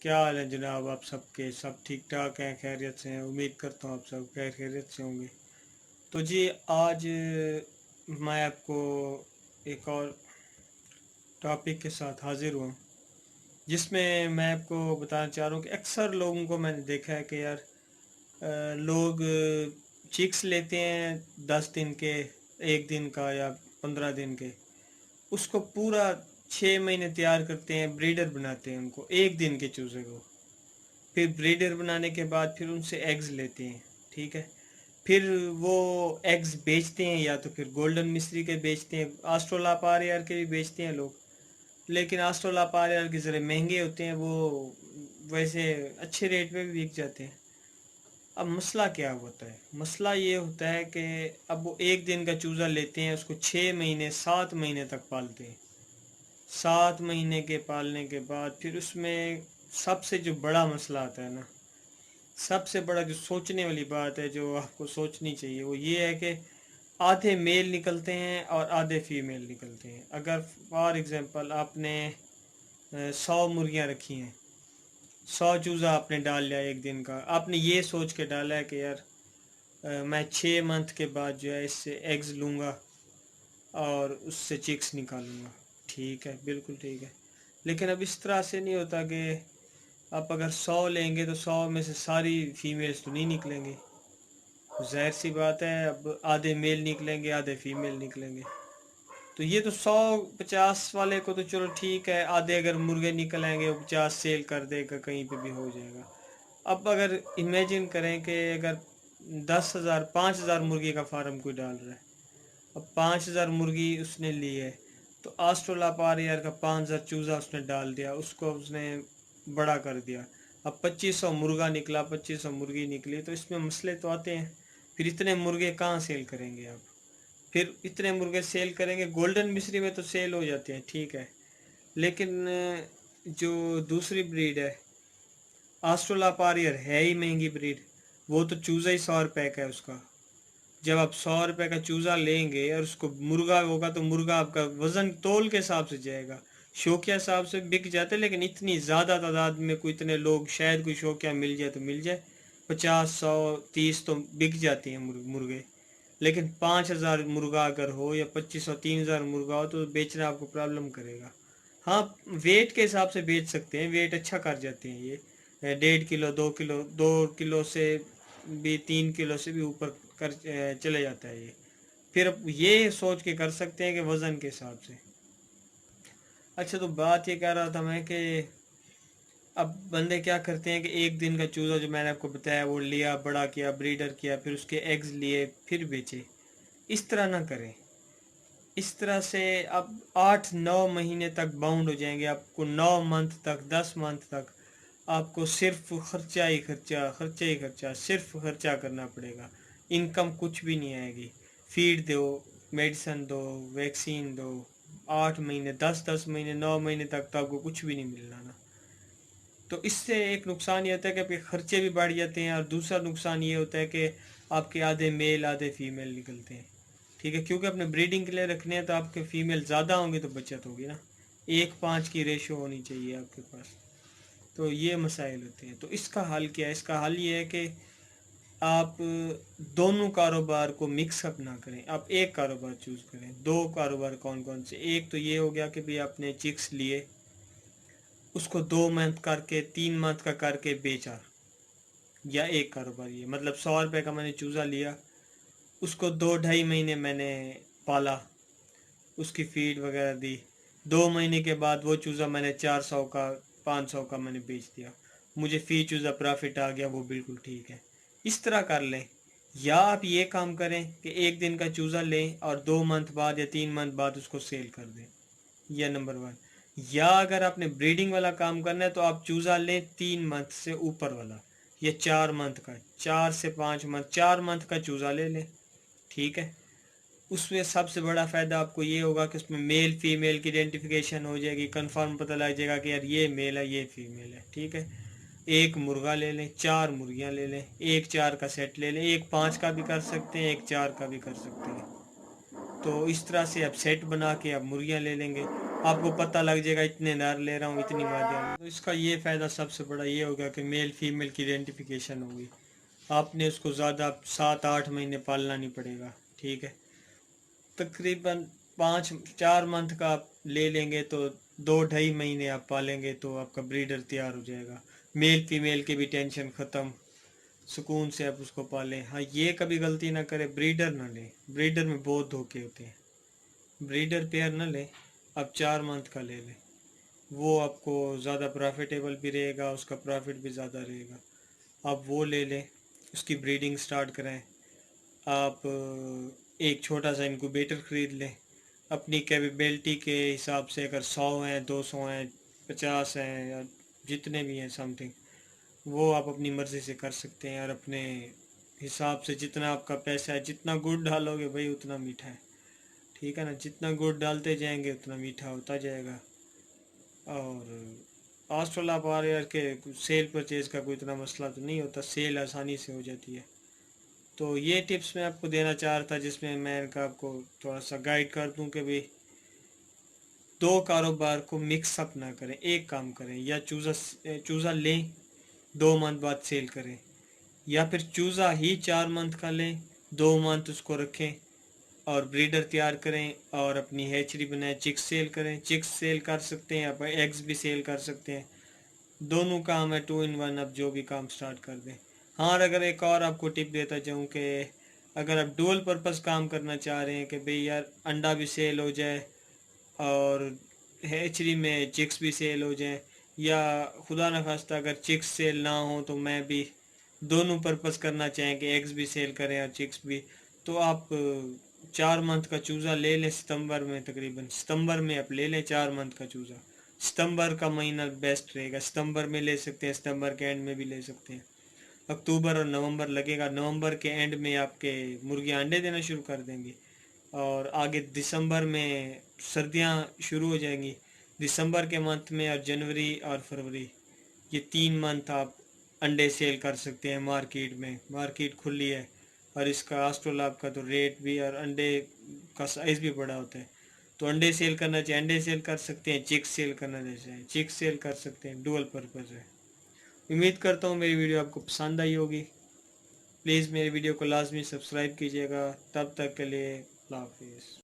क्या हाल है जनाब? आप सबके सब ठीक ठाक हैं, खैरियत से हैं? उम्मीद करता हूँ आप सब खैरियत से होंगे। तो जी आज मैं आपको एक और टॉपिक के साथ हाजिर हुआ, जिसमें मैं आपको बताना चाह रहा हूँ कि अक्सर लोगों को मैंने देखा है कि यार लोग चिक्स लेते हैं 10 दिन के, एक दिन का या 15 दिन के, उसको पूरा 6 महीने तैयार करते हैं, ब्रीडर बनाते हैं उनको, एक दिन के चूज़े को। फिर ब्रीडर बनाने के बाद फिर उनसे एग्स लेते हैं, ठीक है। फिर वो एग्स बेचते हैं, या तो फिर गोल्डन मिस्री के बेचते हैं, आस्ट्रोलापारियर के भी बेचते हैं लोग। लेकिन आस्ट्रोलापारियर के ज़रा महंगे होते हैं वो, वैसे अच्छे रेट पे भी बिक जाते हैं। अब मसला क्या होता है? मसला ये होता है कि अब वो एक दिन का चूज़ा लेते हैं, उसको 6 महीने 7 महीने तक पालते हैं। 7 महीने के पालने के बाद फिर उसमें सबसे जो बड़ा मसला आता है ना, सबसे बड़ा जो सोचने वाली बात है, जो आपको सोचनी चाहिए, वो ये है कि आधे मेल निकलते हैं और आधे फीमेल निकलते हैं। अगर फॉर एग्जांपल आपने 100 मुर्गियाँ रखी हैं, 100 चूज़ा आपने डाल लिया एक दिन का, आपने ये सोच के डाला है कि यार मैं 6 मंथ के बाद जो है इससे एग्स लूँगा और उससे चिक्स निकालूंगा। ठीक है, बिल्कुल ठीक है। लेकिन अब इस तरह से नहीं होता कि आप अगर 100 लेंगे तो 100 में से सारी फीमेल्स तो नहीं निकलेंगी। जाहिर सी बात है, अब आधे मेल निकलेंगे आधे फीमेल निकलेंगे। तो ये तो 150 वाले को तो चलो ठीक है, आधे अगर मुर्गे निकल आएंगे वो 50 सेल कर देगा, कहीं पे भी हो जाएगा। अब अगर इमेजिन करें कि अगर 10,000 5,000 मुर्गी का फार्म कोई डाल रहा है, अब 5,000 मुर्गी उसने ली है, तो आस्ट्रोलापारियर का 5,000 चूज़ा उसने डाल दिया, उसको उसने बड़ा कर दिया। अब 2500 मुर्गा निकला, 2500 मुर्गी निकली, तो इसमें मसले तो आते हैं। फिर इतने मुर्गे कहाँ सेल करेंगे आप? फिर इतने मुर्गे सेल करेंगे, गोल्डन मिस्री में तो सेल हो जाते हैं, ठीक है। लेकिन जो दूसरी ब्रीड है, आस्ट्रोलापारियर है ही महंगी ब्रीड। वो तो चूज़ा ही 100 रुपए का है उसका। जब आप 100 रुपए का चूज़ा लेंगे और उसको मुर्गा होगा, तो मुर्गा आपका वज़न तोल के हिसाब से जाएगा। शौकिया हिसाब से बिक जाते हैं, लेकिन इतनी ज़्यादा तादाद में कोई इतने लोग, शायद कोई शौकिया मिल जाए तो मिल जाए। 50 100 30 तो बिक जाती हैं मुर्गे। लेकिन 5,000 मुर्गा अगर हो या 2500 3,000 मुर्गा हो, तो बेचना आपको प्रॉब्लम करेगा। हाँ, वेट के हिसाब से बेच सकते हैं, वेट अच्छा कर जाते हैं ये। 1.5 किलो 2 किलो, 2 किलो से भी 3 किलो से भी ऊपर कर चले जाता है ये। फिर अब ये सोच के कर सकते हैं कि वज़न के हिसाब से। अच्छा, तो बात ये कह रहा था मैं कि अब बंदे क्या करते हैं कि एक दिन का चूज़ा जो मैंने आपको बताया वो लिया, बड़ा किया, ब्रीडर किया, फिर उसके एग्स लिए, फिर बेचे। इस तरह ना करें। इस तरह से अब 8 9 महीने तक बाउंड हो जाएंगे। आपको 9 मंथ तक, 10 मंथ तक आपको सिर्फ खर्चा ही खर्चा, खर्चा ही खर्चा, सिर्फ खर्चा करना पड़ेगा। इनकम कुछ भी नहीं आएगी। फीड दो, मेडिसन दो, वैक्सीन दो। 8 महीने, 10 10 महीने, 9 महीने तक तो आपको कुछ भी नहीं मिलना ना। तो इससे एक नुकसान ये होता है कि आपके खर्चे भी बढ़ जाते हैं, और दूसरा नुकसान ये होता है कि आपके आधे मेल आधे फीमेल निकलते हैं। ठीक है, क्योंकि अपने ब्रीडिंग के लिए रखने हैं, तो आपके फीमेल ज़्यादा होंगे तो बचत होगी ना। 1:5 की रेशो होनी चाहिए आपके पास। तो ये मसाइल होते हैं। तो इसका हल क्या है? इसका हल ये है कि आप दोनों कारोबार को मिक्सअप ना करें, आप एक कारोबार चूज़ करें। दो कारोबार कौन कौन से? एक तो ये हो गया कि भाई आपने चिक्स लिए, उसको 2 मंथ करके 3 मंथ का करके बेचा। या एक कारोबार ये, मतलब 100 रुपये का मैंने चूज़ा लिया, उसको 2 2.5 महीने मैंने पाला, उसकी फीड वगैरह दी। 2 महीने के बाद वो चूज़ा मैंने 400 का, 500 का मैंने बेच दिया, मुझे फ़ी चूज़ा प्रॉफिट आ गया, वो बिल्कुल ठीक है। इस तरह कर लें। या आप ये काम करें कि एक दिन का चूज़ा लें और 2 मंथ बाद या 3 मंथ बाद उसको सेल कर दें। यह नंबर वन। या अगर आपने ब्रीडिंग वाला काम करना है, तो आप चूज़ा लें 3 मंथ से ऊपर वाला, या 4 मंथ का, 4 से 5 मंथ, 4 मंथ का चूज़ा ले लें, ठीक है। उसमें सबसे बड़ा फ़ायदा आपको ये होगा कि उसमें मेल फीमेल की आइडेंटिफिकेशन हो जाएगी, कंफर्म पता लग जाएगा कि यार ये मेल है ये फीमेल है, ठीक है। एक मुर्गा ले लें, 4 मुर्गियाँ ले लें, एक 4 का सेट ले लें, एक 5 का भी कर सकते हैं, एक 4 का भी कर सकते हैं। तो इस तरह से आप सेट बना के आप मुर्गियाँ ले लेंगे। आपको पता लग जाएगा इतने नर ले रहा हूँ इतनी मादा। तो इसका ये फ़ायदा सबसे बड़ा ये होगा कि मेल फीमेल की आइडेंटिफिकेशन होगी। आपने उसको ज़्यादा 7-8 महीने पालना नहीं पड़ेगा, ठीक है। तकरीबन 5-4 मंथ का आप ले लेंगे तो 2-2.5 महीने आप पालेंगे तो आपका ब्रीडर तैयार हो जाएगा। मेल फीमेल की भी टेंशन ख़त्म, सुकून से आप उसको पालें। हाँ, ये कभी गलती ना करें, ब्रीडर ना लें, ब्रीडर में बहुत धोखे होते हैं। ब्रीडर पेयर ना लें, आप 4 मंथ का ले लें, वो आपको ज़्यादा प्रॉफिटेबल भी रहेगा, उसका प्रॉफिट भी ज़्यादा रहेगा। आप वो ले लें, उसकी ब्रीडिंग स्टार्ट करें। आप एक छोटा सा इनक्यूबेटर ख़रीद लें, अपनी कैपेबिलिटी के हिसाब से, अगर 100 हैं, 200 हैं, 50 हैं, या जितने भी हैं समथिंग, वो आप अपनी मर्ज़ी से कर सकते हैं। और अपने हिसाब से जितना आपका पैसा है, जितना गुड़ डालोगे भाई उतना मीठा है, ठीक है ना। जितना गुड़ डालते जाएंगे उतना मीठा होता जाएगा। और आजकल आप आ रहे के सेल परचेज़ का कोई इतना मसला तो नहीं होता, सेल आसानी से हो जाती है। तो ये टिप्स मैं आपको देना चाह रहा था, जिसमें मैं इनका आपको थोड़ा सा गाइड कर दूं कि भाई दो कारोबार को मिक्स अप ना करें, एक काम करें। या चूज़ा चूज़ा लें, 2 मंथ बाद सेल करें, या फिर चूज़ा ही 4 मंथ का लें, 2 मंथ उसको रखें और ब्रीडर तैयार करें और अपनी हैचरी बनाएं, चिक्स सेल करें। चिक्स सेल कर सकते हैं, आप एग्स भी सेल कर सकते हैं। दोनों काम है, 2 in 1, आप जो भी काम स्टार्ट कर दें। हाँ, और अगर एक और आपको टिप देता जाऊँ कि अगर आप डुअल पर्पज़ काम करना चाह रहे हैं कि भाई यार अंडा भी सेल हो जाए और हैचरी में चिक्स भी सेल हो जाए, या खुदा न खास्ता अगर चिक्स सेल ना हो तो मैं भी दोनों पर्पज़ करना चाहें कि एग्स भी सेल करें और चिक्स भी, तो आप 4 मंथ का चूज़ा ले लें। सितंबर में, तकरीबन सितंबर में आप ले लें 4 मंथ का चूज़ा। सितंबर का महीना बेस्ट रहेगा, सितंबर में ले सकते हैं, सितंबर के एंड में भी ले सकते हैं। अक्टूबर और नवंबर लगेगा, नवंबर के एंड में आपके मुर्गियाँ अंडे देना शुरू कर देंगी और आगे दिसंबर में सर्दियाँ शुरू हो जाएंगी। दिसंबर के मंथ में और जनवरी और फरवरी, ये 3 मंथ आप अंडे सेल कर सकते हैं मार्केट में। मार्केट खुली है और इसका एस्ट्रोलैब का तो रेट भी और अंडे का साइज़ भी बड़ा होता है। तो अंडे सेल करना चाहिए, अंडे सेल कर सकते हैं, चिक्स सेल करना चाहिए, चिक्स सेल कर सकते हैं, डुअल पर्पज़ है। उम्मीद करता हूँ मेरी वीडियो आपको पसंद आई होगी। प्लीज़ मेरी वीडियो को लाजमी सब्सक्राइब कीजिएगा। तब तक के लिए अल्लाह हाफिज़।